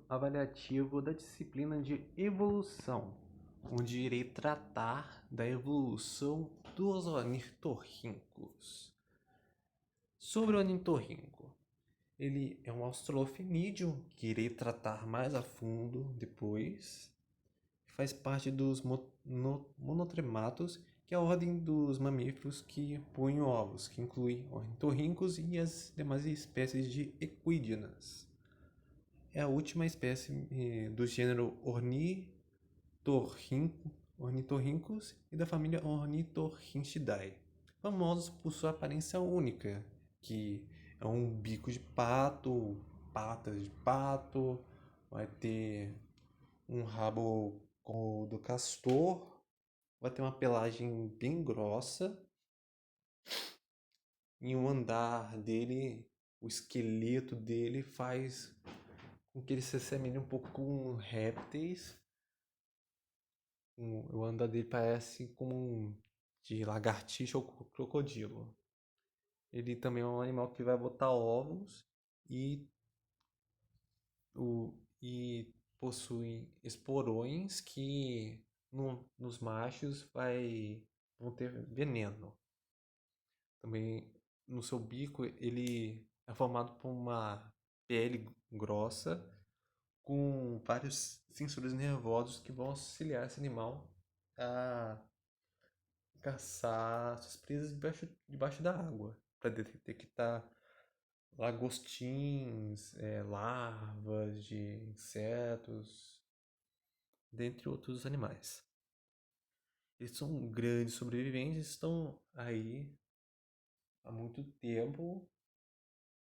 avaliativo da disciplina de evolução, onde irei tratar da evolução dos ornitorrincos. Sobre o ornitorrinco, ele é um australofinídeo que irei tratar mais a fundo depois. Faz parte dos monotrematos, que é a ordem dos mamíferos que põem ovos, que inclui ornitorrincos e as demais espécies de equidnas. É a última espécie do gênero Ornitorhynchus e da família Ornithorhynchidae, famosos por sua aparência única, que é um bico de pato, patas de pato, vai ter um rabo como o do castor, vai ter uma pelagem bem grossa, e o andar dele, o esqueleto dele faz com que ele se assemelhe um pouco com répteis. O andar dele parece como de lagartixa ou crocodilo. Ele também é um animal que vai botar ovos e, e possui esporões que nos machos vão ter veneno. Também no seu bico ele é formado por uma pele grossa com vários sensores nervosos que vão auxiliar esse animal a caçar suas presas debaixo da água, para detectar lagostins, larvas de insetos, dentre outros animais. Eles são grandes sobreviventes, estão aí há muito tempo,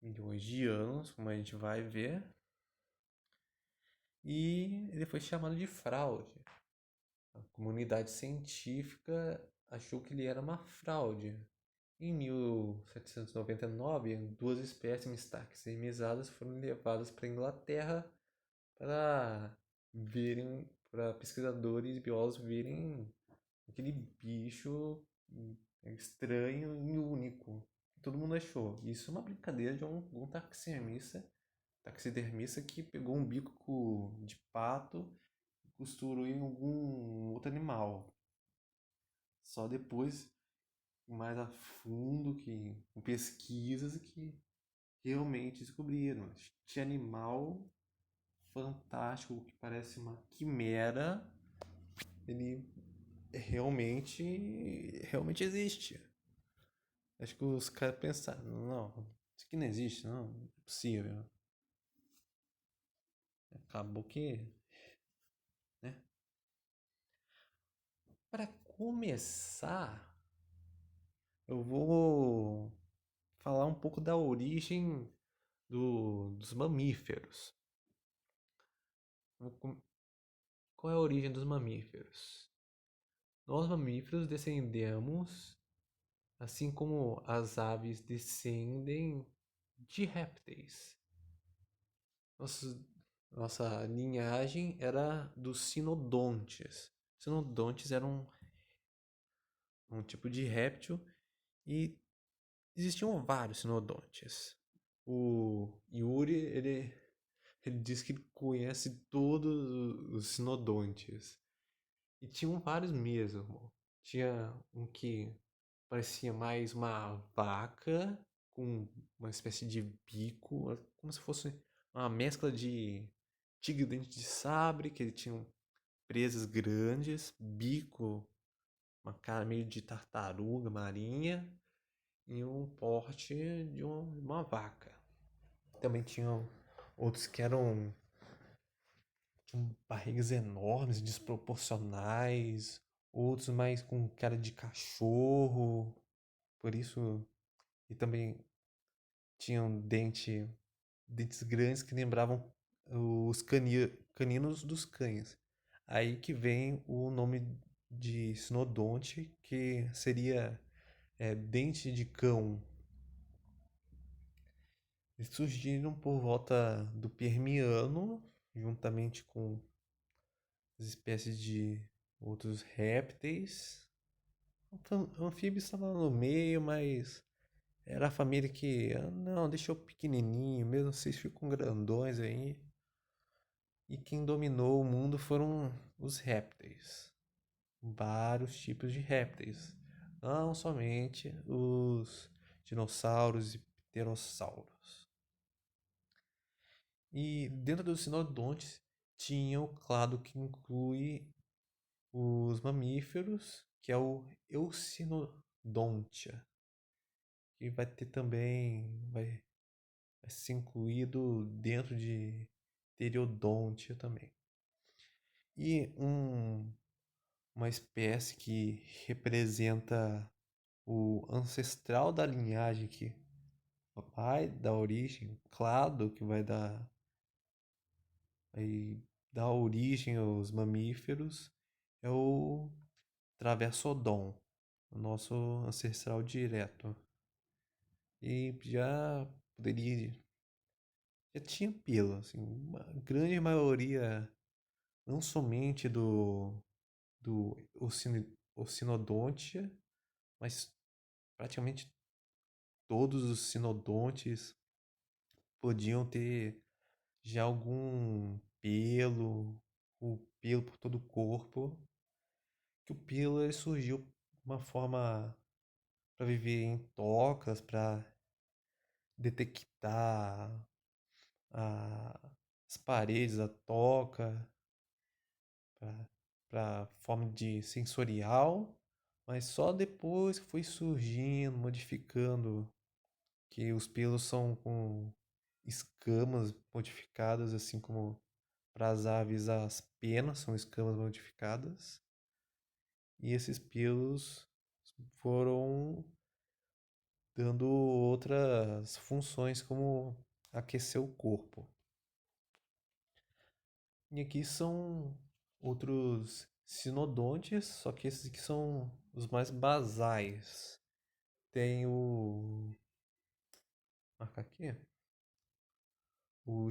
milhões de anos, como a gente vai ver, e ele foi chamado de fraude. A comunidade científica achou que ele era uma fraude. Em 1799, duas espécimes taxonomizadas foram levadas para a Inglaterra para pesquisadores e biólogos verem aquele bicho estranho e único. Todo mundo achou. Isso é uma brincadeira de um taxidermista que pegou um bico de pato e costurou em algum outro animal. Só depois, mais a fundo, com pesquisas, que realmente descobriram. Este animal fantástico que parece uma quimera, ele realmente existe. Acho que os caras pensaram, não, isso aqui não existe, não é possível. Acabou que, né? Para começar, eu vou falar um pouco da origem dos mamíferos. Qual é a origem dos mamíferos? Nós mamíferos descendemos, assim como as aves descendem de répteis. Nossa linhagem era dos sinodontes. Sinodontes eram um tipo de réptil e existiam vários sinodontes. O Yuri, ele diz que conhece todos os sinodontes. E tinham vários mesmo. Tinha um que parecia mais uma vaca com uma espécie de bico, como se fosse uma mescla de tigre dente de sabre, que ele tinha presas grandes, bico, uma cara meio de tartaruga marinha e um porte de uma vaca. Também tinham outros que tinham barrigas enormes, desproporcionais, outros mais com cara de cachorro, por isso, e também tinham dentes grandes que lembravam os caninos dos cães. Aí que vem o nome de sinodonte, que seria dente de cão. Eles surgiram por volta do Permiano, juntamente com as espécies de outros répteis. Anfíbios estavam no meio, mas era a família que, não, deixou pequenininho, mesmo vocês ficam grandões aí. E quem dominou o mundo foram os répteis. Vários tipos de répteis. Não somente os dinossauros e pterossauros. E dentro dos sinodontes tinha o clado que inclui os mamíferos, que é o Eucinodontia, que vai ter também, vai ser incluído dentro de Pteriodontia também. E uma espécie que representa o ancestral da linhagem que vai dar origem, clado que vai dar origem aos mamíferos, é o Traversodon, o nosso ancestral direto. E já tinha pelo, assim, uma grande maioria, não somente do Ocinodontia, mas praticamente todos os sinodontes podiam ter já algum pelo, o pelo por todo o corpo, que o pelo ele surgiu de uma forma para viver em tocas, para detectar a- as paredes da toca, para forma de sensorial, mas só depois que foi surgindo, modificando, que os pelos são com escamas modificadas, assim como para as aves as penas são escamas modificadas, e esses pelos foram dando outras funções como aquecer o corpo. E aqui são outros sinodontes, só que esses aqui são os mais basais. Tem o. Marcar aqui? O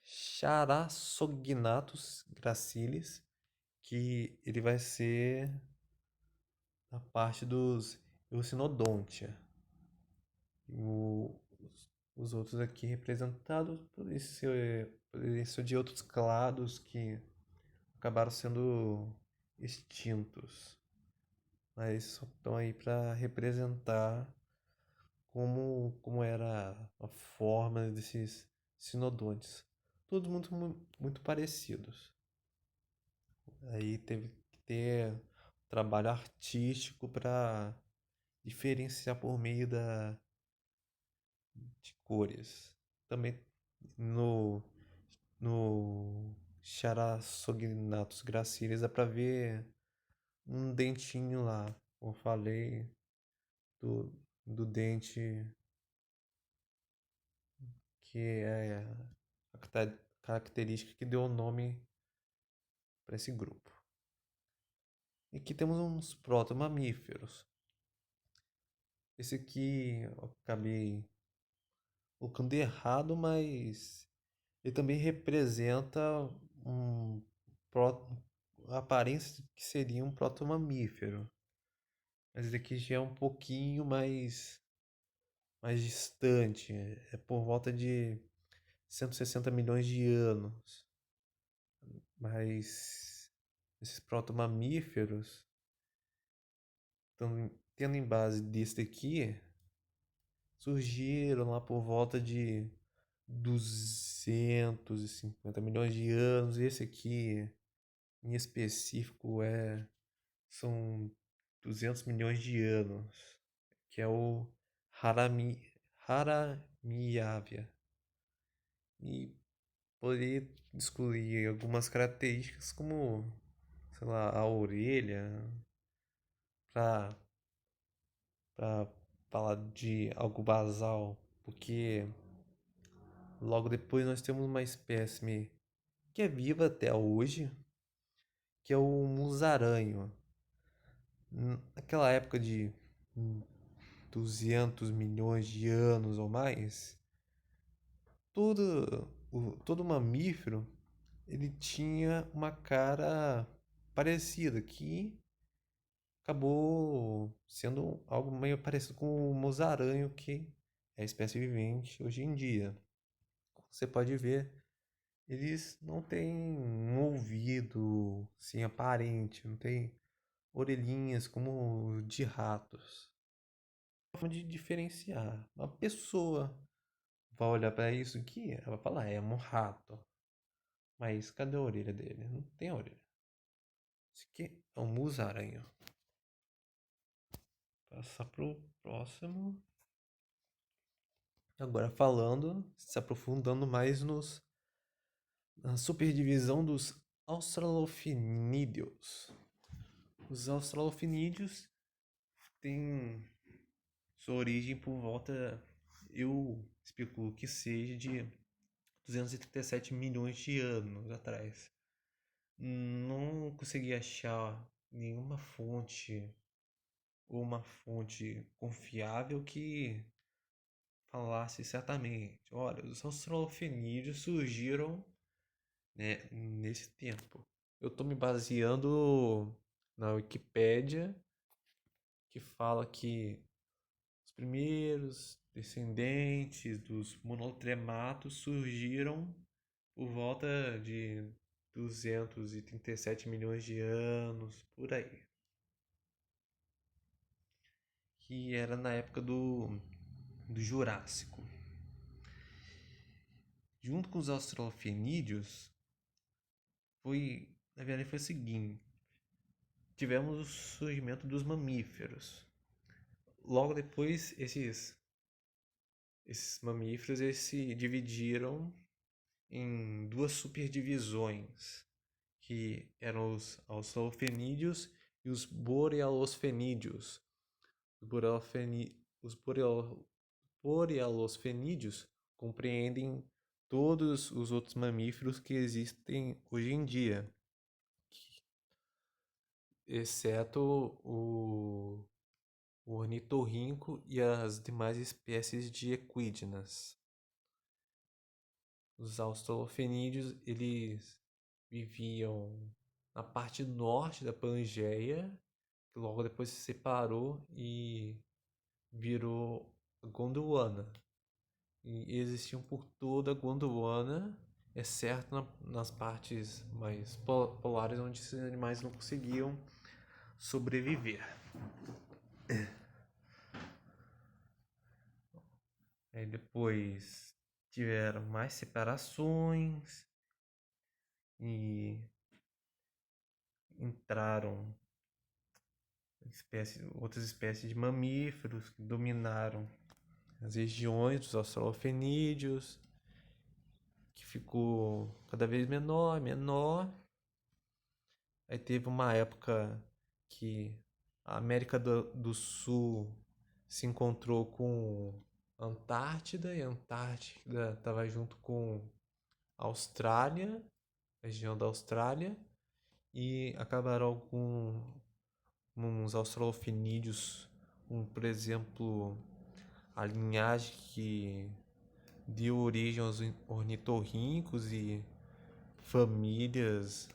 Charassognathus gracilis, que ele vai ser a parte dos Eucinodontia. O, os outros aqui representados poderiam ser de outros clados que acabaram sendo extintos, mas só estão aí para representar como era a forma desses sinodontes. Todos muito parecidos. Aí teve que ter trabalho artístico para diferenciar por meio de cores. Também no, no Charassognathus gracilis dá para ver um dentinho lá, como eu falei, do, do dente que é a característica que deu o nome para esse grupo. E aqui temos uns proto-mamíferos. Esse aqui eu acabei colocando errado, mas ele também representa um pró- a aparência que seria um proto-mamífero. Mas esse aqui já é um pouquinho mais distante. É por volta de 160 milhões de anos. Mas esses proto-mamíferos, tendo em base desse aqui, surgiram lá por volta de 250 milhões de anos. Esse aqui, em específico, são 200 milhões de anos, que é o Haramiávia. E poderia excluir algumas características como, sei lá, a orelha, para falar de algo basal, porque logo depois nós temos uma espécime que é viva até hoje, que é o musaranho. Naquela época de 200 milhões de anos ou mais, todo mamífero ele tinha uma cara parecida, que acabou sendo algo meio parecido com o musaranho, que é a espécie vivente hoje em dia. você pode ver, eles não têm um ouvido assim aparente, não tem orelhinhas como de ratos. É uma forma de diferenciar. Uma pessoa vai olhar para isso aqui, ela vai falar, é um rato. Mas cadê a orelha dele? Não tem orelha. Isso aqui é um musaranho. Passar pro próximo. Agora falando, se aprofundando mais na superdivisão dos australofinídeos. Os australofinídeos têm sua origem por volta, eu especulo que seja de 237 milhões de anos atrás. Não consegui achar nenhuma fonte ou uma fonte confiável que falasse certamente, olha, os australofinídeos surgiram, né, nesse tempo. Eu estou me baseando na Wikipédia, que fala que os primeiros descendentes dos monotrematos surgiram por volta de 237 milhões de anos, por aí. Que era na época do Jurássico. Junto com os australofinídeos, na verdade foi o seguinte, tivemos o surgimento dos mamíferos. Logo depois, esses mamíferos eles se dividiram em duas superdivisões, que eram os australofenídeos e os borealosfenídeos. Os borealosfenídeos compreendem todos os outros mamíferos que existem hoje em dia, exceto o ornitorrinco e as demais espécies de equidnas. Os australofenídeos, eles viviam na parte norte da Pangeia, que logo depois se separou e virou Gondwana. E existiam por toda a Gondwana, exceto nas partes mais polares, onde esses animais não conseguiam sobreviver. Aí depois tiveram mais separações e entraram outras espécies de mamíferos que dominaram as regiões dos australofenídeos, que ficou cada vez menor, menor. Aí teve uma época que a América do Sul se encontrou com a Antártida, e a Antártida estava junto com a Austrália, a região da Austrália, e acabaram com uns australofinídeos, por exemplo, a linhagem que deu origem aos ornitorrincos e famílias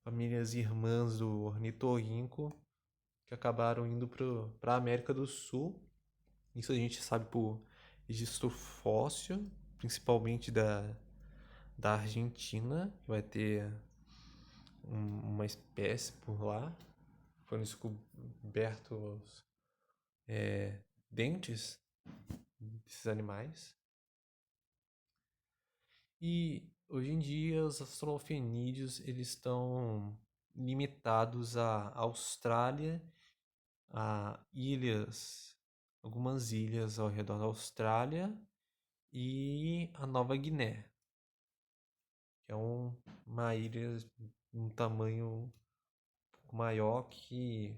famílias irmãs do ornitorrinco que acabaram indo para a América do Sul. Isso a gente sabe por registro fóssil, principalmente da Argentina, que vai ter uma espécie por lá. Foram descobertos dentes desses animais. E hoje em dia os australofenídeos eles estão limitados à Austrália, a algumas ilhas ao redor da Austrália e a Nova Guiné, que é uma ilha de um tamanho um pouco maior que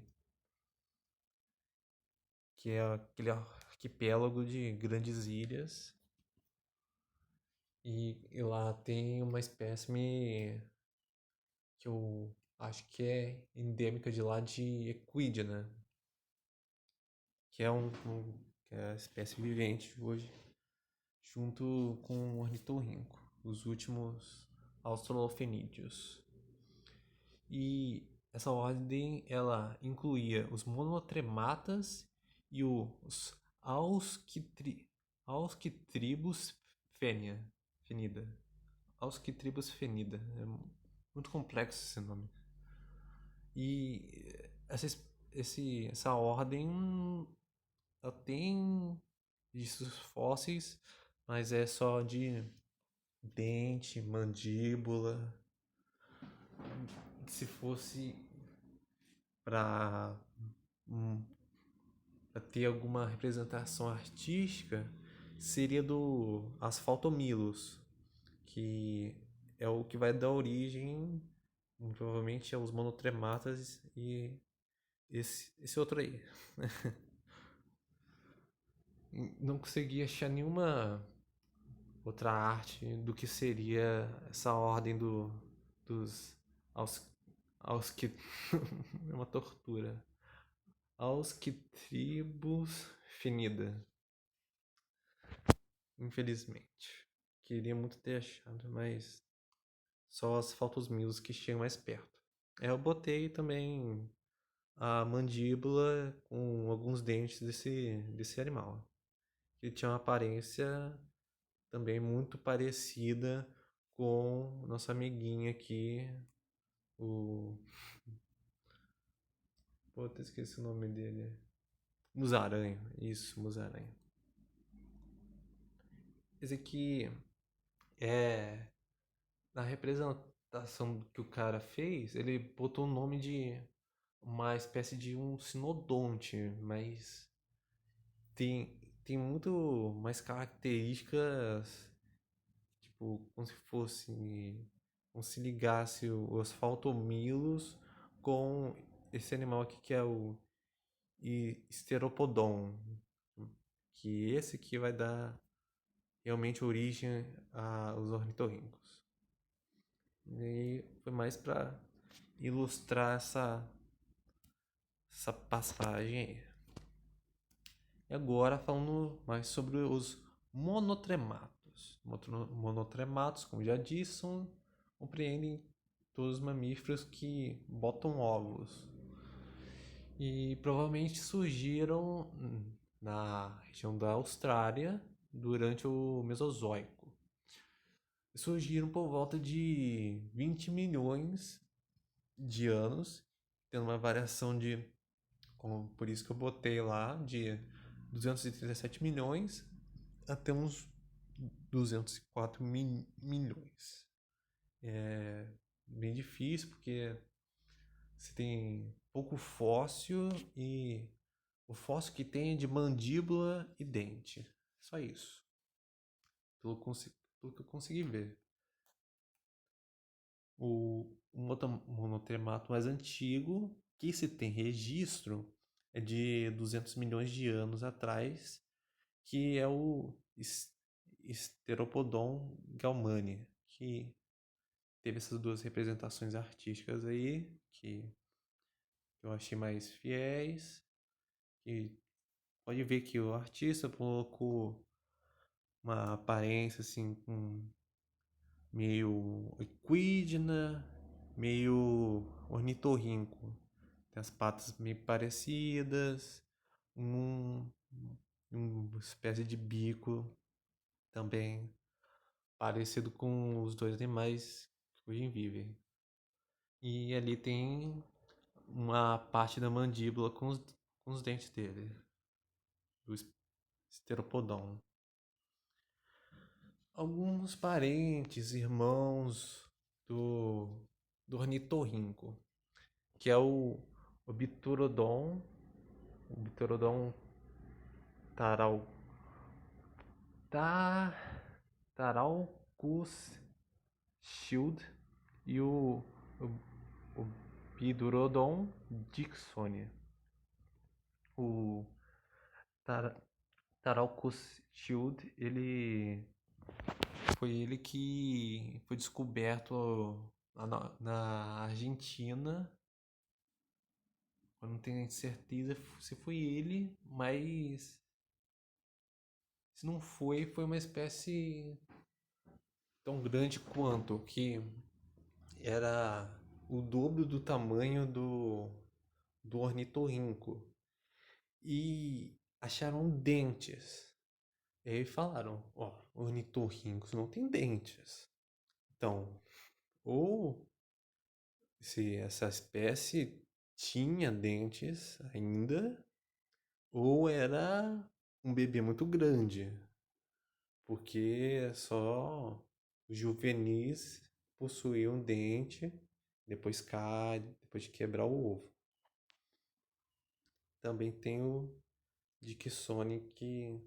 é aquele arquipélago de grandes ilhas. E lá tem uma espécime que eu acho que é endêmica de lá, de equidna, que é que é a espécie vivente hoje, junto com o ornitorrinco, os últimos australofenídeos. E essa ordem ela incluía os monotrematas e os ausquitribos fênia, fenida. Ausquitribus fenida. É muito complexo esse nome. E essa ordem ela tem registros fósseis, mas é só de dente, mandíbula. Se fosse para ter alguma representação artística, seria do Asphaltomylos, que é o que vai dar origem, provavelmente, aos monotrematas e esse outro aí. Não consegui achar nenhuma outra arte do que seria essa ordem dos aos, aos que é uma tortura. Aos que tribos finida. Infelizmente. Queria muito ter achado, mas só as faltas mil que chegam mais perto. Eu botei também a mandíbula com alguns dentes desse animal. Ele tinha uma aparência também muito parecida com nosso amiguinho aqui, o... Pô, até esqueci o nome dele. Musaranho, isso, Musaranho. Esse aqui é... Na representação que o cara fez, ele botou o nome de uma espécie de um sinodonte, mas tem, tem muito mais características, tipo, como se ligasse o Asphaltomylos com esse animal aqui que é o Steropodon, que esse aqui vai dar realmente origem aos ornitorrincos. E foi mais para ilustrar essa passagem aí. E agora falando mais sobre os monotrematos. Monotrematos, como já disse, compreendem todos os mamíferos que botam ovos. E provavelmente surgiram na região da Austrália durante o Mesozoico. Surgiram por volta de 20 milhões de anos, tendo uma variação de, por isso que eu botei lá, de 237 milhões até uns 204 milhões. É bem difícil porque você tem pouco fóssil e o fóssil que tem é de mandíbula e dente. Só isso. Pelo que eu consegui ver. Um outro monotremato mais antigo, que se tem registro, é de 200 milhões de anos atrás, que é o Steropodon galmani, que teve essas duas representações artísticas aí, que eu achei mais fiéis. E pode ver que o artista colocou uma aparência assim com meio equidna, meio ornitorrinco. Tem as patas meio parecidas, um, uma espécie de bico também parecido com os dois animais que hoje vivem. E ali tem uma parte da mandíbula com os dentes dele, do Steropodon. Alguns parentes, irmãos do ornitorrinco, que é o Biturodon taral, Taralcus shield e o Bidurodon dicksoni. O Taralcus shield, ele que foi descoberto na Argentina. Eu não tenho certeza se foi ele, mas se não foi uma espécie tão grande quanto, que era o dobro do tamanho do ornitorrinco. E acharam dentes. E aí falaram, ó, ornitorrincos não tem dentes. Então, ou se essa espécie tinha dentes ainda, ou era um bebê muito grande, porque só os juvenis possuíam dente, depois cai, depois de quebrar o ovo. Também tem o Dickinson, que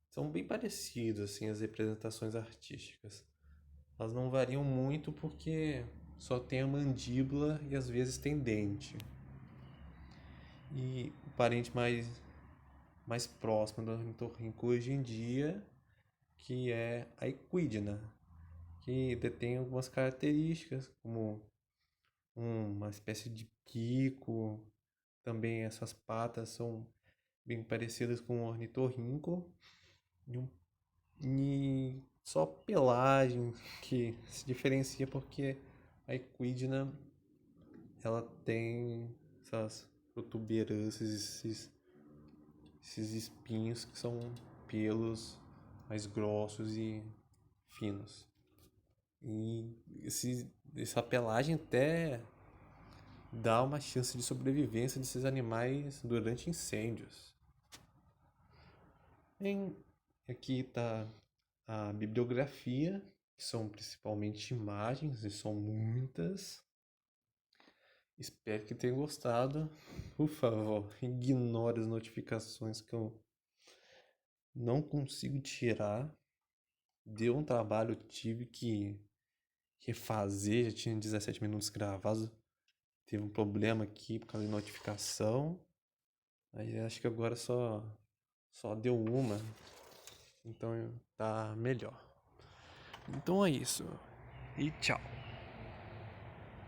são bem parecidos assim as representações artísticas. Elas não variam muito porque só tem a mandíbula e às vezes tem dente. E o parente mais próximo do ornitorrinco hoje em dia, que é a equidna, que detém algumas características, como uma espécie de pico, também essas patas são bem parecidas com o ornitorrinco, e só pelagem que se diferencia porque a equidna ela tem essas protuberâncias, esses espinhos que são pelos mais grossos e finos. E essa pelagem até dá uma chance de sobrevivência desses animais durante incêndios. Aqui está a bibliografia, que são principalmente imagens, e são muitas. Espero que tenham gostado. Por favor, ignore as notificações que eu não consigo tirar. Deu um trabalho, eu tive que refazer, já tinha 17 minutos gravados. Teve um problema aqui por causa de notificação. Aí acho que agora só deu uma. Então tá melhor. Então é isso. E tchau.